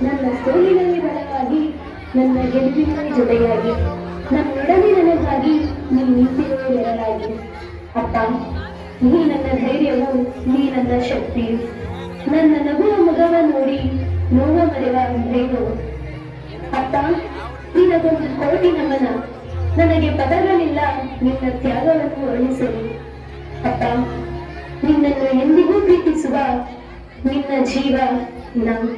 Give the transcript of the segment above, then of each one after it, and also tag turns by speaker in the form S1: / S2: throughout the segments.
S1: ನನ್ನ ಸೋಲಿನಲ್ಲಿ ಬಲವಾಗಿ, ನನ್ನ ಗೆಲುವಿನಲ್ಲಿ ಜೊತೆಯಾಗಿ, ನನ್ನೊಡನೆ ನನಗಾಗಿ ನೀ ನಿಂತಿರುವ ನೆರಳಾಗಿ. ಅಪ್ಪ, ನೀ ನನ್ನ ಧೈರ್ಯವು, ನೀ ನನ್ನ ಶಕ್ತಿ. ನನ್ನ ನಗುವ ಮುಖವ ನೋಡಿ ನೋವ ಮರೆವ ಧೈರ್ಯವು. ಅಪ್ಪ, ನಿನಗೊಂದು ಕೋಟಿ ನಮನ. ನನಗೆ ಪದಗಳಿಲ್ಲ ನಿನ್ನ ತ್ಯಾಗವನ್ನು ವರ್ಣಿಸಲು. ಅಪ್ಪ, ನಿನ್ನನ್ನು ಎಂದಿಗೂ ಪ್ರೀತಿಸುವ ನಿನ್ನ ಜೀವ ನಾನು.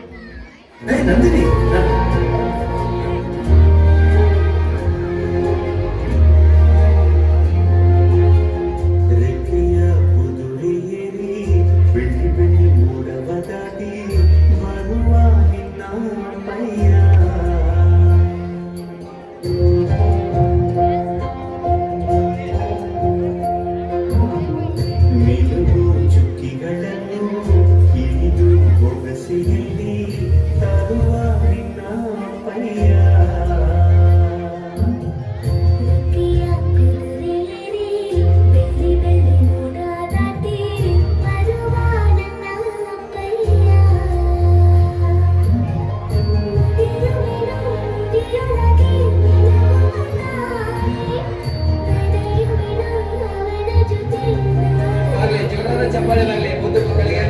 S2: ಚಪ್ಪಾಳೆ ಮುಂದೆ ಮಕ್ಕಳಿಗೆ